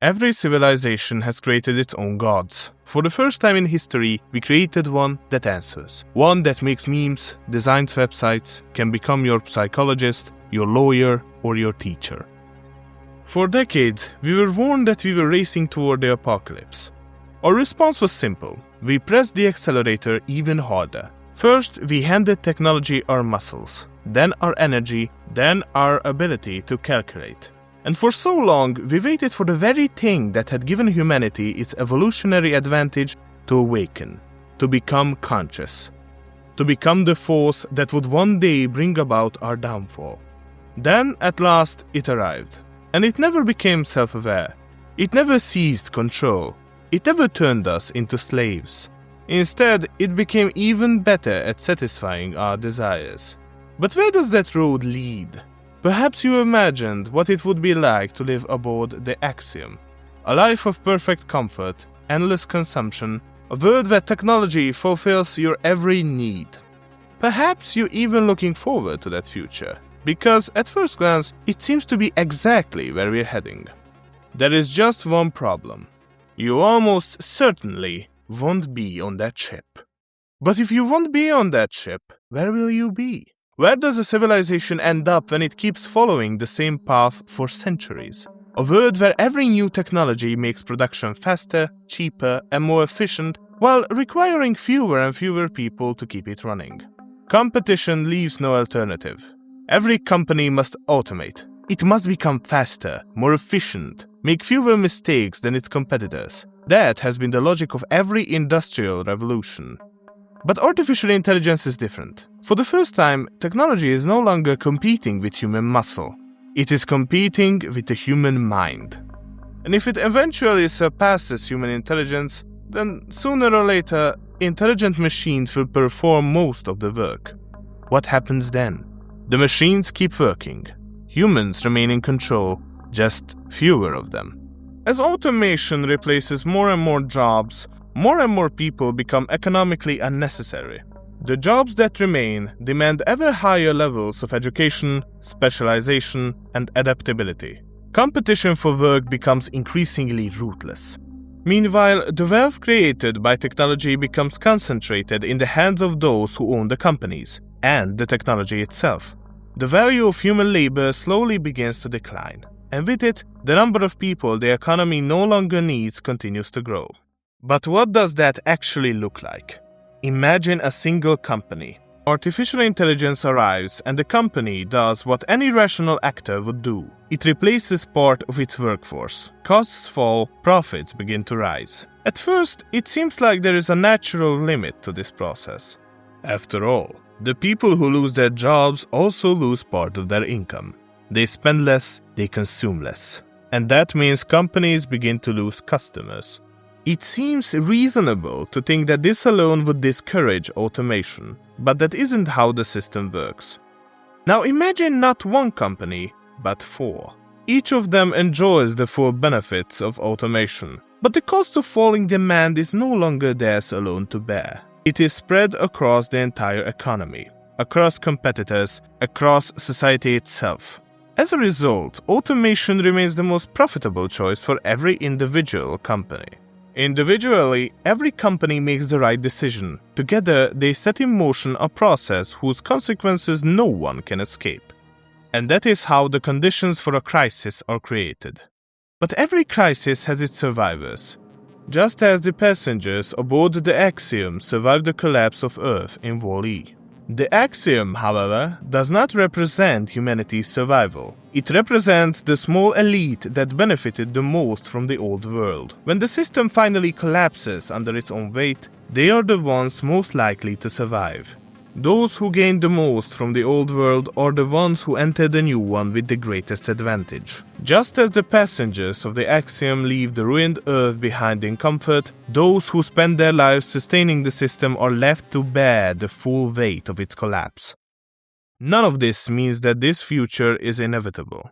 Every civilization has created its own gods. For the first time in history, we created one that answers. One that makes memes, designs websites, can become your psychologist, your lawyer, or your teacher. For decades, we were warned that we were racing toward the apocalypse. Our response was simple. We pressed the accelerator even harder. First, we handed technology our muscles, then our energy, then our ability to calculate. And for so long, we waited for the very thing that had given humanity its evolutionary advantage to awaken, to become conscious, to become the force that would one day bring about our downfall. Then, at last, it arrived. And it never became self-aware. It never seized control. It never turned us into slaves. Instead, it became even better at satisfying our desires. But where does that road lead? Perhaps you imagined what it would be like to live aboard the Axiom. A life of perfect comfort, endless consumption, a world where technology fulfills your every need. Perhaps you're even looking forward to that future, because at first glance, it seems to be exactly where we're heading. There is just one problem. You almost certainly won't be on that ship. But if you won't be on that ship, where will you be? Where does a civilization end up when it keeps following the same path for centuries? A world where every new technology makes production faster, cheaper, and more efficient, while requiring fewer and fewer people to keep it running. Competition leaves no alternative. Every company must automate. It must become faster, more efficient, make fewer mistakes than its competitors. That has been the logic of every industrial revolution. But artificial intelligence is different. For the first time, technology is no longer competing with human muscle. It is competing with the human mind. And if it eventually surpasses human intelligence, then sooner or later, intelligent machines will perform most of the work. What happens then? The machines keep working. Humans remain in control, just fewer of them. As automation replaces more and more jobs, more and more people become economically unnecessary. The jobs that remain demand ever higher levels of education, specialization, and adaptability. Competition for work becomes increasingly ruthless. Meanwhile, the wealth created by technology becomes concentrated in the hands of those who own the companies and the technology itself. The value of human labor slowly begins to decline, and with it, the number of people the economy no longer needs continues to grow. But what does that actually look like? Imagine a single company. Artificial intelligence arrives and the company does what any rational actor would do. It replaces part of its workforce. Costs fall, profits begin to rise. At first, it seems like there is a natural limit to this process. After all, the people who lose their jobs also lose part of their income. They spend less, they consume less. And that means companies begin to lose customers. It seems reasonable to think that this alone would discourage automation, but that isn't how the system works. Now imagine not one company, but 4. Each of them enjoys the full benefits of automation, but the cost of falling demand is no longer theirs alone to bear. It is spread across the entire economy, across competitors, across society itself. As a result, automation remains the most profitable choice for every individual company. Individually, every company makes the right decision. Together, they set in motion a process whose consequences no one can escape. And that is how the conditions for a crisis are created. But every crisis has its survivors. Just as the passengers aboard the Axiom survived the collapse of Earth in Wall-E. The Axiom, however, does not represent humanity's survival. It represents the small elite that benefited the most from the old world. When the system finally collapses under its own weight, they are the ones most likely to survive. Those who gained the most from the old world are the ones who enter the new one with the greatest advantage. Just as the passengers of the Axiom leave the ruined Earth behind in comfort, those who spend their lives sustaining the system are left to bear the full weight of its collapse. None of this means that this future is inevitable.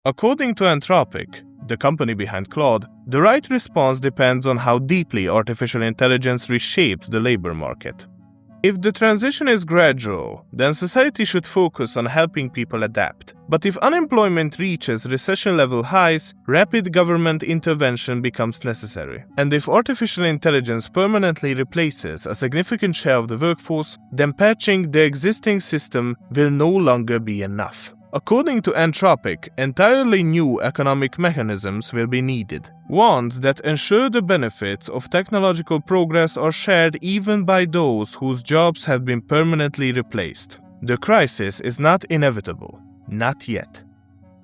According to Anthropic, the company behind Claude, the right response depends on how deeply artificial intelligence reshapes the labor market. If the transition is gradual, then society should focus on helping people adapt. But if unemployment reaches recession-level highs, rapid government intervention becomes necessary. And if artificial intelligence permanently replaces a significant share of the workforce, then patching the existing system will no longer be enough. According to Anthropic, entirely new economic mechanisms will be needed. Ones that ensure the benefits of technological progress are shared even by those whose jobs have been permanently replaced. The crisis is not inevitable, not yet.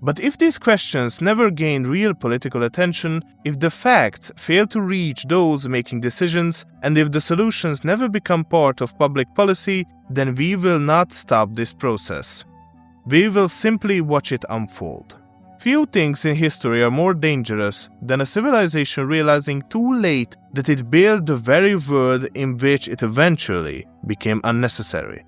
But if these questions never gain real political attention, if the facts fail to reach those making decisions, and if the solutions never become part of public policy, then we will not stop this process. We will simply watch it unfold. Few things in history are more dangerous than a civilization realizing too late that it built the very world in which it eventually became unnecessary.